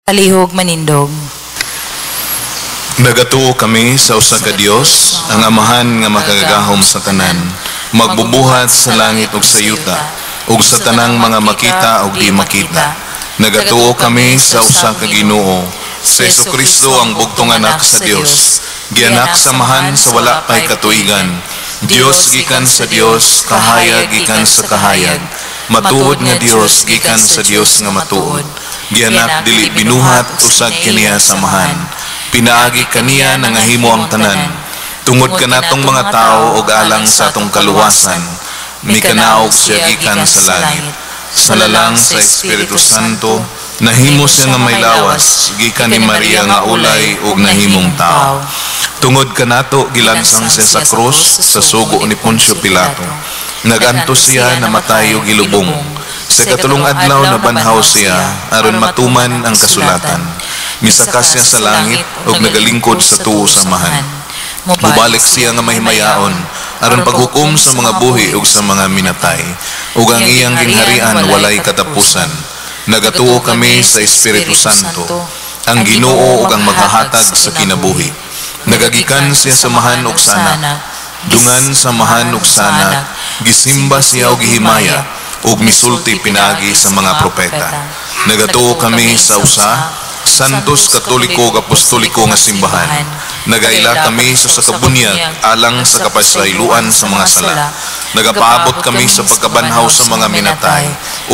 Palihog manindog. Nagatuo kami sa usa ka Dios, ang Amahan nga makagagahom sa tanan, magbubuhat sa langit ug sa yuta, ug sa tanang mga makita ug di makita. Nagatuo kami sa usa ka Ginoo, sa Jesucristo ang bugtong anak sa Dios, gianak samahan sa wala pay katuigan. Dios gikan sa Dios, kahayag gikan sa kahayag. Matuod nga Dios gikan sa Dios nga matuod. Gianak dili binuhat usag kaniya samahan. Pinaagi kaniya nangahimo ang tanan. Tungod kanatong mga tao og alang sa atong kaluwasan, mikanaog siya gikan sa langit. Sa lalang sa Espiritu Santo, nahimo siya nga may lawas, gikan ni Maria nga ulay ug nahimong tao. Tungod kanato gilansang siya sa krus sa sugo ni Poncio Pilato. Nagantos siya namatay ug gilubong. Sa katulong adlaw na banhaw siya aron matuman ang kasulatan. Misakas siya sa langit ug nagalingkod sa tuo samahan. Mubalik siya nga mahimayaon aron paghukom sa mga buhi ug sa mga minatay. Ug ang iyang gingharian walay katapusan. Nagatuo kami sa Espiritu Santo, ang Ginoo ug ang maghahatag sa kinabuhi. Nagagikan siya sa mahan ug sanak. Dungan sa mahan ug sanak, gisimba siya ug gihimaya, ug misulti pinaagi sa mga propeta. Nagatuo kami sa usa, santos katoliko ug apostoliko nga simbahan. Nagaila kami sa kabunyag alang sa kapasayloan sa mga sala. Nagapaabot kami sa pagkabanhaw sa mga minatay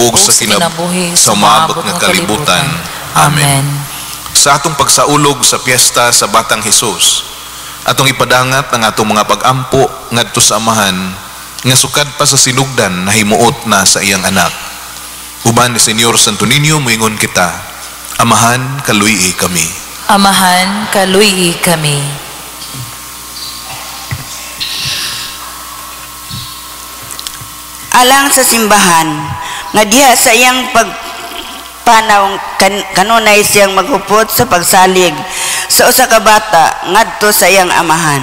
ug sa kinabuhi sa maabot nga kalibutan. Amen. Sa atong pagsaulog sa piyesta sa Batang Hesus, atong ipadangat ang atong mga pag-ampo ngadto sa Amahan nga sukad pa sa sinugdan na himuot na sa iyang anak. Uban ni Senyor Santo Niño, moingon kita, Amahan, kaluyi kami. Amahan, kaluyi kami. Alang sa simbahan, nga diha sa iyang pagpanaw kanunay siyang maghupot sa pagsalig sa usa ka bata ngadto sa iyang amahan.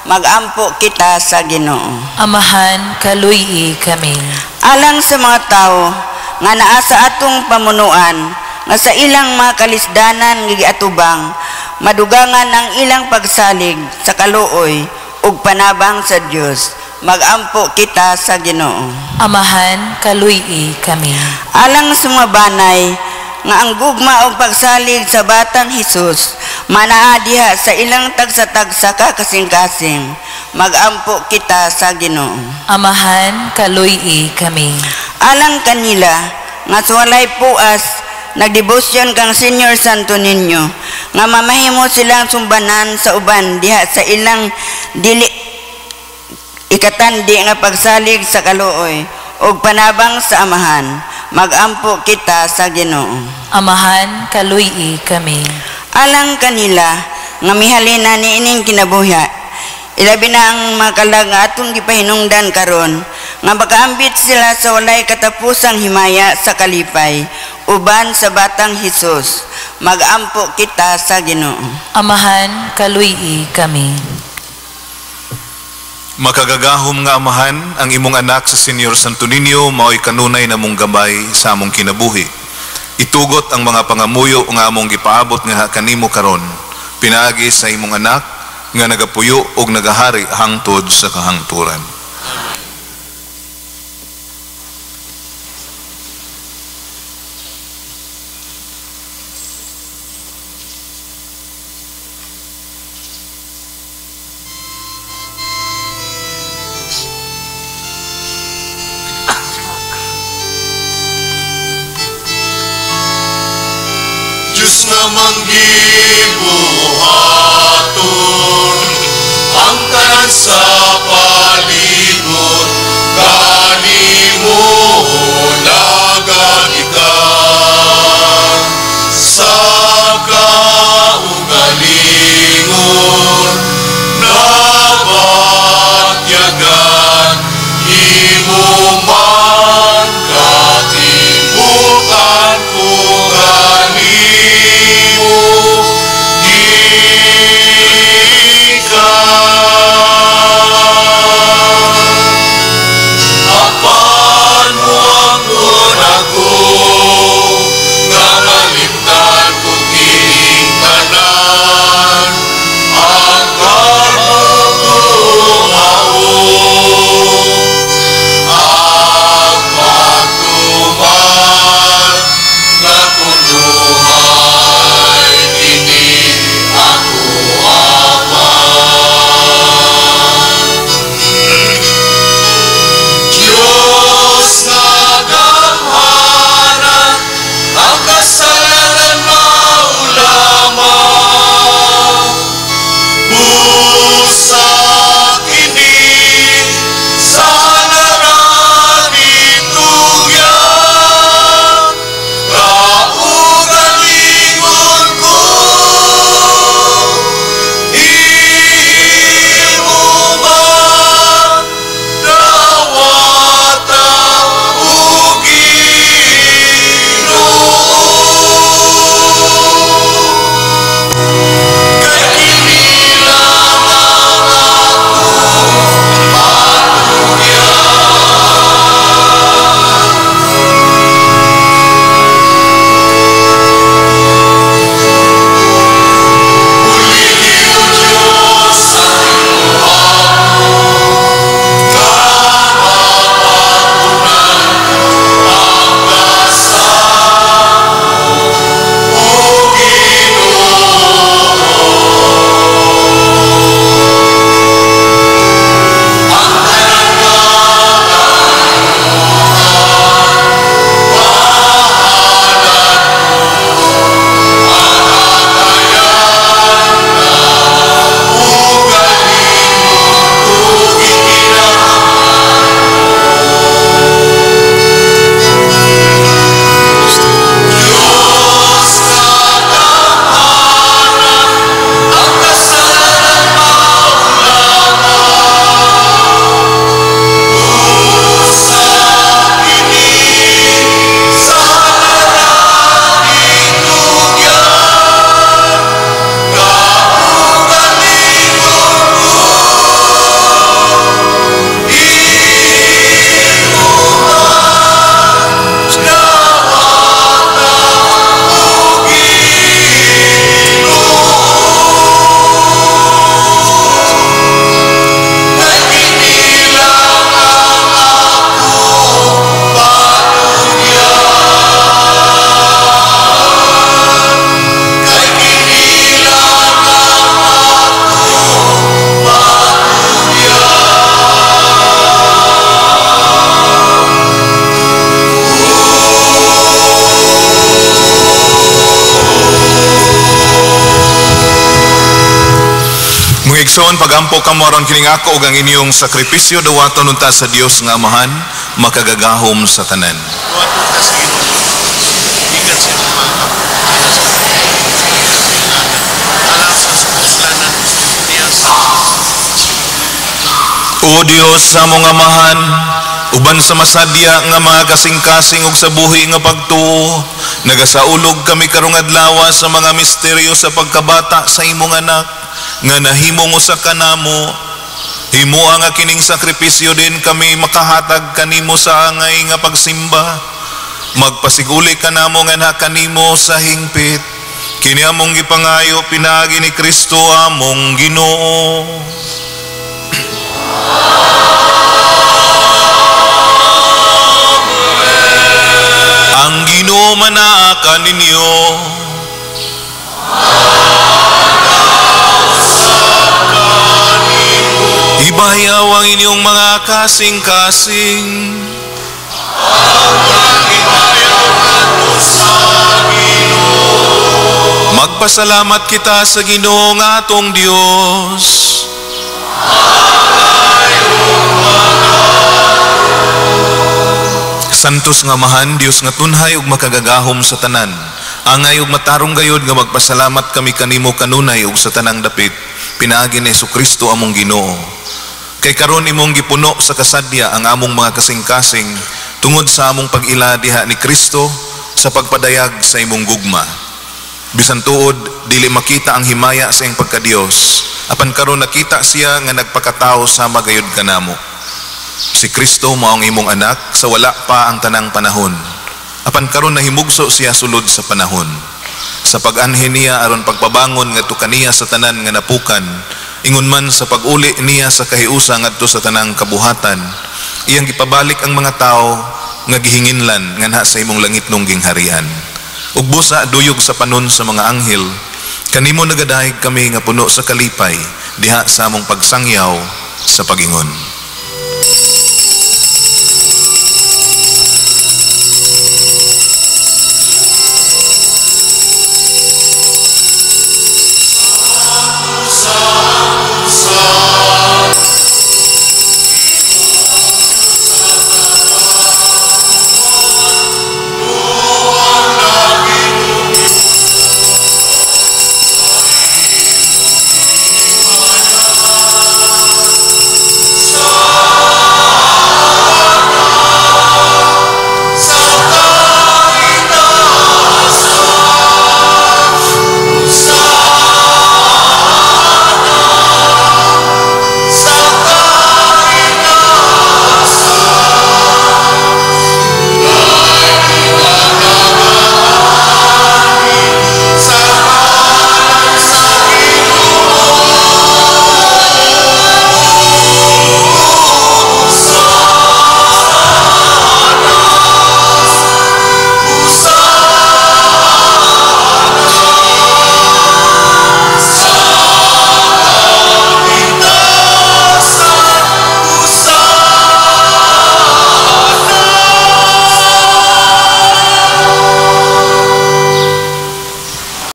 Magampo kita sa Ginoo. Amahan, kaluyi kami. Alang sa mga tao nga naa sa atong pamunuan, nga sa ilang mga kalisdanan nga giatubang, madugangan ang ilang pagsalig sa kaluoy ug panabang sa Dios. Magampo kita sa Ginoo. Amahan, kaluyi kami. Alang sa mga banay nga ang gugma o pagsalig sa Batang Hesus manaa diha sa ilang tagsa-tagsa kasing-kasing, magampo kita sa Ginoo. Amahan, kaluyi kami. Alang kanila nga walay puas nagdebosyon kang Senyor Santo Niño nga mamahimo silang sumbanan sa uban diha sa ilang dili ikatandi nga pagsalig sa kaluoy ug panabang sa Amahan, magampo kita sa Ginoo. Amahan, kaluyi kami. Alang kanila nga mihalina ni ining kinabuhi, ilabi na ang makalag nga atong gipahinungdan karon nga makaambit sila sa walay katapusang himaya sa kalipay uban sa Batang Hesus, magampo kita sa Ginoo. Amahan, kaluyi kami. Makagagahom nga Amahan, ang imong anak sa Senyor Santo Niño mao'y kanunay na mong gabay sa among kinabuhi. Itugot ang mga pangamuyo nga among gipaabot nga kanimo karon, pinaagi sa imong anak nga nagapuyo ug nagahari hangtod sa kahangturan. Diyos na manggibuhaton ang tanan sa palibot, kanimo nagagikan sa kaugalingon, nabatyagan imo man katibukan ko apan mo ang ako nga malimtan ko Igsoon pagampo kamo aron kining ako ug ang inyong sakripisyo dawaton unta sa Dios nga Amahan makagagahom sa tanan. Dawaton ta sa Ginoo. Ikat sa imong mga alang sa suplanan niya sa O Dios sa among Amahan, uban sa masadya nga mga kasing-kasing ug sa buhi nga pagtuo, nagasaulog kami karong adlaw sa mga misteryo sa pagkabata sa imong anak nga nahimong usa kanamo. Himuha nga kining sakripisyo din kami makahatag kanimo sa angay nga pagsimba. Magpasiguli kanamo nga na kanimo sa hingpit. Kini among gipangayo pinaagi ni Kristo among Ginoo. Ang Ginoo manaakan ninyo. Ibayaw ang inyong mga kasing-kasing. Magpasalamat kita sa Ginoo nga atong Dios. Santos nga Amahan, Dios nga tunhay ug makagagahom sa tanan. Angay ug matarong gayod nga magpasalamat kami kanimo kanunay ug sa tanang dapit. Pinaagi ni Jesucristo among Ginoo. Kay karon imong gipuno sa kasadya ang among mga kasing-kasing tungod sa among pag-ila diha ni Kristo sa pagpadayag sa imong gugma. Bisan tuod dili makita ang himaya sa iyang pagka-Dios, apan karon nakita siya nga nagpakatao sama gayud kanamo. Si Kristo mao ang imong anak sa wala pa ang tanang panahon. Apan karon nahimugso siya sulod sa panahon. Sa pag-anhin niya aron pagpabangon ngadto kaniya sa tanan nga napukan, ingon man sa pag-uli niya sa kahiusa ngadto sa tanang kabuhatan, iyang gipabalik ang mga tao nga gihinginlan nganha sa imong langitnong gingharian. Ug busa duyog sa panon sa mga anghel, kanimo nagadahig kami nga puno sa kalipay diha sa among pagsangyaw sa pagingon.